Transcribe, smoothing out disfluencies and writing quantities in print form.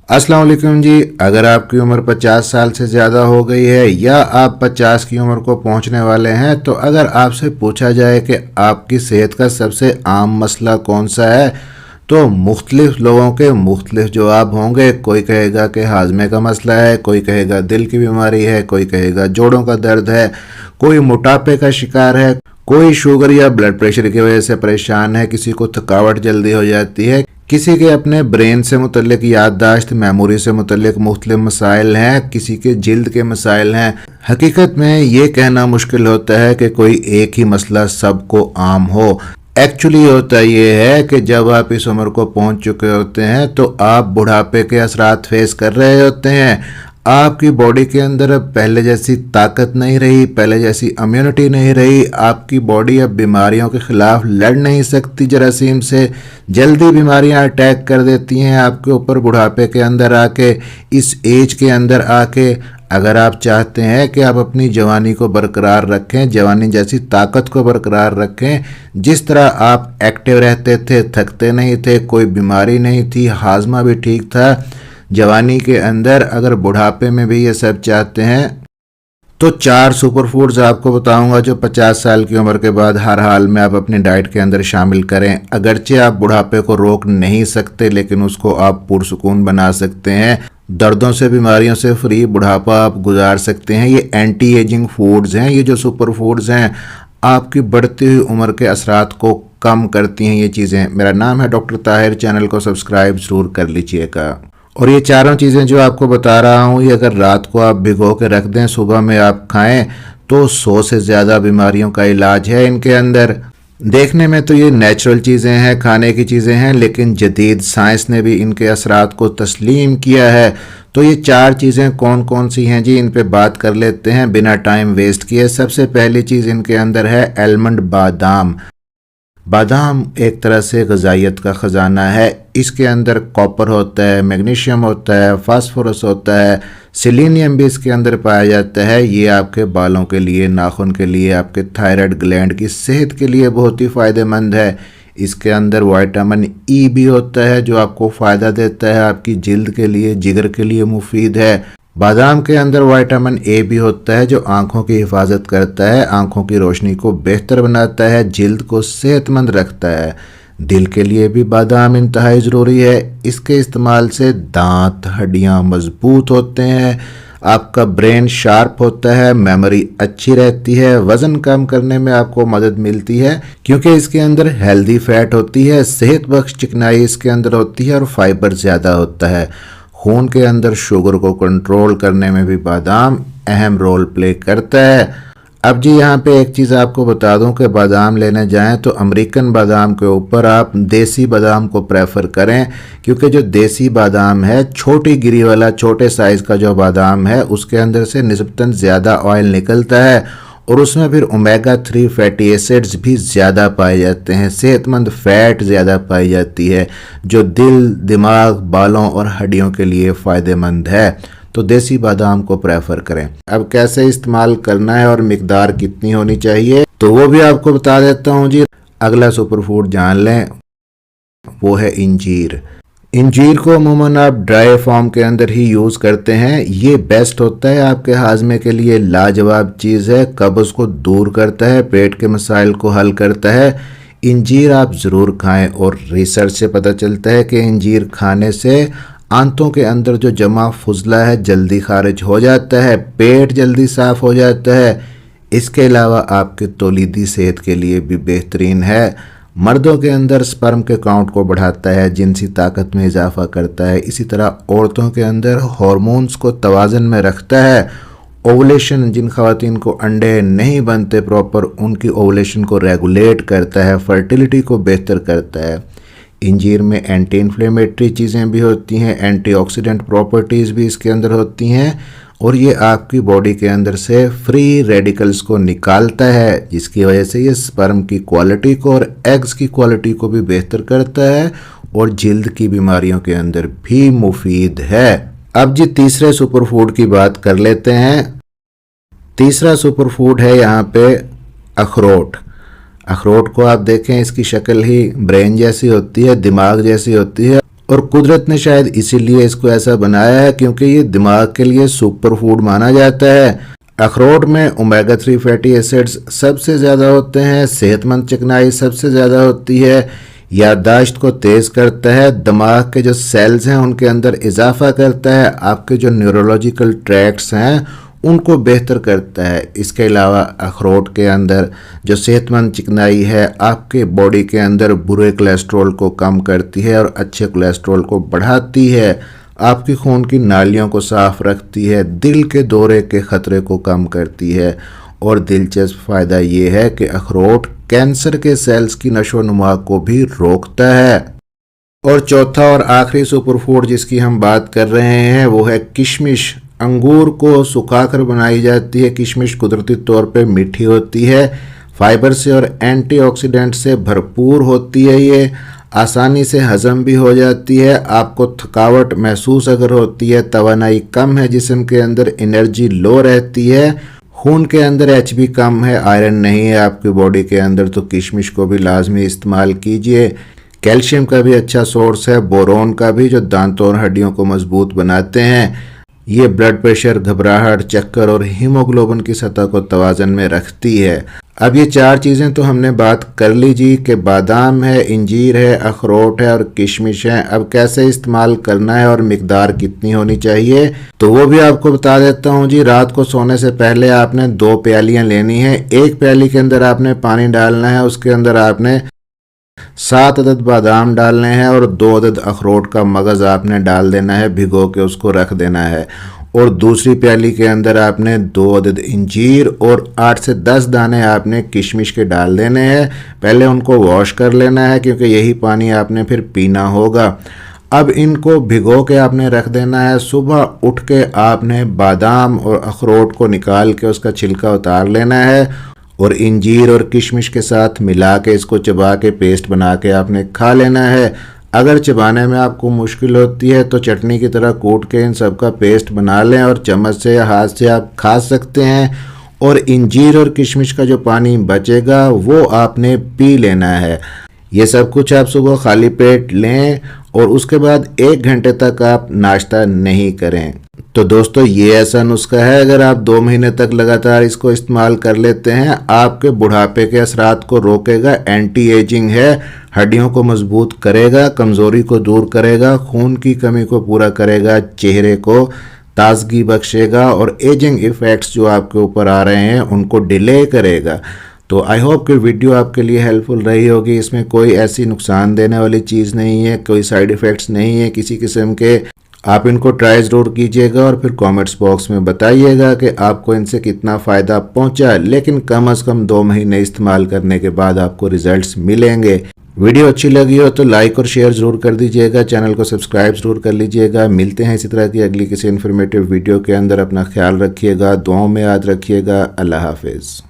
अस्सलाम वालेकुम जी। अगर आपकी उम्र 50 साल से ज़्यादा हो गई है या आप 50 की उम्र को पहुंचने वाले हैं, तो अगर आपसे पूछा जाए कि आपकी सेहत का सबसे आम मसला कौन सा है, तो मुख्तलिफ लोगों के मुख्तलिफ जवाब होंगे। कोई कहेगा कि हाजमे का मसला है, कोई कहेगा दिल की बीमारी है, कोई कहेगा जोड़ों का दर्द है, कोई मोटापे का शिकार है, कोई शुगर या ब्लड प्रेशर की वजह से परेशान है, किसी को थकावट जल्दी हो जाती है, किसी के अपने ब्रेन से मुतल्लिक याददाश्त मेमोरी से मुतल्लिक मुख्तलिफ मसाइल हैं, किसी के जिल्द के मसाइल हैं। हकीकत में ये कहना मुश्किल होता है कि कोई एक ही मसला सबको आम हो। एक्चुअली होता ये है कि जब आप इस उम्र को पहुंच चुके होते हैं तो आप बुढ़ापे के असरात फेस कर रहे होते हैं। आपकी बॉडी के अंदर अब पहले जैसी ताकत नहीं रही, पहले जैसी इम्यूनिटी नहीं रही। आपकी बॉडी अब बीमारियों के खिलाफ लड़ नहीं सकती जरासीम से। जल्दी बीमारियां अटैक कर देती हैं आपके ऊपर बुढ़ापे के अंदर आके, इस एज के अंदर आके। अगर आप चाहते हैं कि आप अपनी जवानी को बरकरार रखें, जवानी जैसी ताकत को बरकरार रखें, जिस तरह आप एक्टिव रहते थे, थकते नहीं थे, कोई बीमारी नहीं थी, हाजमा भी ठीक था जवानी के अंदर, अगर बुढ़ापे में भी ये सब चाहते हैं तो 4 सुपर फूड्स आपको बताऊंगा जो 50 साल की उम्र के बाद हर हाल में आप अपनी डाइट के अंदर शामिल करें। अगरचे आप बुढ़ापे को रोक नहीं सकते, लेकिन उसको आप पुरसुकून बना सकते हैं। दर्दों से, बीमारियों से फ्री बुढ़ापा आप गुजार सकते हैं। ये एंटी एजिंग फूड्स हैं, ये जो सुपर फूड्स हैं आपकी बढ़ती हुई उम्र के असरात को कम करती हैं ये चीज़ें। मेरा नाम है डॉक्टर ताहिर, चैनल को सब्सक्राइब ज़रूर कर लीजिएगा। और ये चारों चीज़ें जो आपको बता रहा हूँ, ये अगर रात को आप भिगो के रख दें, सुबह में आप खाएं, तो 100 से ज़्यादा बीमारियों का इलाज है इनके अंदर। देखने में तो ये नेचुरल चीज़ें हैं, खाने की चीज़ें हैं, लेकिन जदीद साइंस ने भी इनके असरात को तस्लीम किया है। तो ये 4 चीज़ें कौन कौन सी हैं जी, इन पे बात कर लेते हैं बिना टाइम वेस्ट किए। सबसे पहली चीज़ इनके अंदर है आलमंड बादाम। बादाम एक तरह से ग़िज़ाइयत का ख़जाना है। इसके अंदर कॉपर होता है, मैग्नीशियम होता है, फास्फोरस होता है, सेलेनियम भी इसके अंदर पाया जाता है। ये आपके बालों के लिए, नाखून के लिए, आपके थायराइड ग्लैंड की सेहत के लिए बहुत ही फ़ायदेमंद है। इसके अंदर विटामिन ई भी होता है जो आपको फ़ायदा देता है, आपकी जिल्द के लिए, जिगर के लिए मुफीद है। बादाम के अंदर विटामिन ए भी होता है जो आंखों की हिफाजत करता है, आंखों की रोशनी को बेहतर बनाता है, जिल्द को सेहतमंद रखता है। दिल के लिए भी बादाम इंतहाई ज़रूरी है। इसके इस्तेमाल से दांत, हड्डियां मजबूत होते हैं, आपका ब्रेन शार्प होता है, मेमोरी अच्छी रहती है, वज़न कम करने में आपको मदद मिलती है क्योंकि इसके अंदर हेल्दी फैट होती है, सेहत बख्श चिकनाई इसके अंदर होती है और फाइबर ज़्यादा होता है। खून के अंदर शुगर को कंट्रोल करने में भी बादाम अहम रोल प्ले करता है। अब जी यहाँ पे एक चीज़ आपको बता दूं कि बादाम लेने जाएं तो अमेरिकन बादाम के ऊपर आप देसी बादाम को प्रेफर करें, क्योंकि जो देसी बादाम है, छोटी गिरी वाला, छोटे साइज़ का जो बादाम है, उसके अंदर से निस्बतन ज़्यादा ऑयल निकलता है और उसमें फिर ओमेगा 3 फैटी एसिड्स भी ज़्यादा पाए जाते हैं, सेहतमंद फ़ैट ज़्यादा पाई जाती है जो दिल, दिमाग, बालों और हड्डियों के लिए फ़ायदेमंद है। तो देसी बादाम को प्रेफर करें। अब कैसे इस्तेमाल करना है और मिकदार कितनी होनी चाहिए, तो वो भी आपको बता देता हूँ जी। अगला सुपर फूड जान लें, वो है इंजीर। इंजीर को अमूमन आप ड्राई फॉर्म के अंदर ही यूज़ करते हैं। ये बेस्ट होता है आपके हाजमे के लिए, लाजवाब चीज़ है, कब्ज़ को दूर करता है, पेट के मसाइल को हल करता है। इंजीर आप ज़रूर खाएं और रिसर्च से पता चलता है कि इंजीर खाने से आंतों के अंदर जो जमा फुजला है जल्दी खारिज हो जाता है, पेट जल्दी साफ़ हो जाता है। इसके अलावा आपके तौलीदी सेहत के लिए भी बेहतरीन है। मर्दों के अंदर स्पर्म के काउंट को बढ़ाता है, जिनसी ताकत में इजाफा करता है। इसी तरह औरतों के अंदर हार्मोन्स को तवाज़न में रखता है। ओवुलेशन, जिन ख़वातीन को अंडे नहीं बनते प्रॉपर, उनकी ओवुलेशन को रेगुलेट करता है, फर्टिलिटी को बेहतर करता है। इंजीर में एंटी इन्फ्लेमेटरी चीज़ें भी होती हैं, एंटीऑक्सीडेंट प्रॉपर्टीज़ भी इसके अंदर होती हैं और ये आपकी बॉडी के अंदर से फ्री रेडिकल्स को निकालता है, जिसकी वजह से ये स्पर्म की क्वालिटी को और एग्स की क्वालिटी को भी बेहतर करता है और जिल्द की बीमारियों के अंदर भी मुफीद है। अब जी तीसरे सुपर फूड की बात कर लेते हैं। तीसरा सुपर फूड है यहाँ पे अखरोट। अखरोट को आप देखें, इसकी शक्ल ही ब्रेन जैसी होती है, दिमाग जैसी होती है और कुदरत ने शायद इसीलिए इसको ऐसा बनाया है क्योंकि ये दिमाग के लिए सुपर फूड माना जाता है। अखरोट में ओमेगा 3 फैटी एसिड्स सबसे ज़्यादा होते हैं, सेहतमंद चिकनाई सबसे ज़्यादा होती है, याददाश्त को तेज़ करता है, दिमाग के जो सेल्स हैं उनके अंदर इजाफा करता है, आपके जो न्यूरोलॉजिकल ट्रैक्ट्स हैं उनको बेहतर करता है। इसके अलावा अखरोट के अंदर जो सेहतमंद चिकनाई है आपके बॉडी के अंदर बुरे कोलेस्ट्रॉल को कम करती है और अच्छे कोलेस्ट्रॉल को बढ़ाती है, आपकी खून की नालियों को साफ रखती है, दिल के दौरे के ख़तरे को कम करती है। और दिलचस्प फ़ायदा ये है कि अखरोट कैंसर के सेल्स की नशोनुमा को भी रोकता है। और चौथा और आखिरी सुपर फूड जिसकी हम बात कर रहे हैं वो है किशमिश। अंगूर को सुखाकर बनाई जाती है। किशमिश कुदरती तौर पे मीठी होती है, फाइबर से और एंटीऑक्सीडेंट से भरपूर होती है, ये आसानी से हजम भी हो जाती है। आपको थकावट महसूस अगर होती है, तवानाई कम है, जिस्म के अंदर एनर्जी लो रहती है, खून के अंदर एचबी कम है, आयरन नहीं है आपकी बॉडी के अंदर, तो किशमिश को भी लाजमी इस्तेमाल कीजिए। कैल्शियम का भी अच्छा सोर्स है, बोरोन का भी, जो दांतों और हड्डियों को मजबूत बनाते हैं। ये ब्लड प्रेशर, घबराहट, चक्कर और हीमोग्लोबिन की सतह को तवाज़न में रखती है। अब ये चार चीज़ें तो हमने बात कर ली जी कि बादाम है, इंजीर है, अखरोट है और किशमिश है। अब कैसे इस्तेमाल करना है और मिकदार कितनी होनी चाहिए तो वो भी आपको बता देता हूँ जी। रात को सोने से पहले आपने 2 प्यालियाँ लेनी है। एक प्याली के अंदर आपने पानी डालना है, उसके अंदर आपने 7 अदद बादाम डालने हैं और 2 अदद अखरोट का मगज़ आपने डाल देना है, भिगो के उसको रख देना है। और दूसरी प्याली के अंदर आपने 2 अदद इंजीर और 8 से 10 दाने आपने किशमिश के डाल देने हैं। पहले उनको वॉश कर लेना है क्योंकि यही पानी आपने फिर पीना होगा। अब इनको भिगो के आपने रख देना है। सुबह उठ के आपने बादाम और अखरोट को निकाल के उसका छिलका उतार लेना है और इंजीर और किशमिश के साथ मिला के इसको चबा के पेस्ट बना के आपने खा लेना है। अगर चबाने में आपको मुश्किल होती है तो चटनी की तरह कूट के इन सब का पेस्ट बना लें और चम्मच से या हाथ से आप खा सकते हैं। और इंजीर और किशमिश का जो पानी बचेगा वो आपने पी लेना है। ये सब कुछ आप सुबह खाली पेट लें और उसके बाद 1 घंटे तक आप नाश्ता नहीं करें। तो दोस्तों ये ऐसा नुस्खा है, अगर आप 2 महीने तक लगातार इसको इस्तेमाल कर लेते हैं आपके बुढ़ापे के असरात को रोकेगा, एंटी एजिंग है, हड्डियों को मजबूत करेगा, कमज़ोरी को दूर करेगा, खून की कमी को पूरा करेगा, चेहरे को ताजगी बख्शेगा और एजिंग इफ़ेक्ट्स जो आपके ऊपर आ रहे हैं उनको डिले करेगा। तो आई होप कि वीडियो आपके लिए हेल्पफुल रही होगी। इसमें कोई ऐसी नुकसान देने वाली चीज़ नहीं है, कोई साइड इफ़ेक्ट्स नहीं है किसी किस्म के। आप इनको ट्राई ज़रूर कीजिएगा और फिर कमेंट्स बॉक्स में बताइएगा कि आपको इनसे कितना फ़ायदा पहुंचा। लेकिन कम से कम 2 महीने इस्तेमाल करने के बाद आपको रिजल्ट्स मिलेंगे। वीडियो अच्छी लगी हो तो लाइक और शेयर ज़रूर कर दीजिएगा, चैनल को सब्सक्राइब ज़रूर कर लीजिएगा। मिलते हैं इसी तरह की अगली किसी इन्फॉर्मेटिव वीडियो के अंदर। अपना ख्याल रखिएगा, दुआओं में याद रखिएगा। अल्लाह हाफिज़।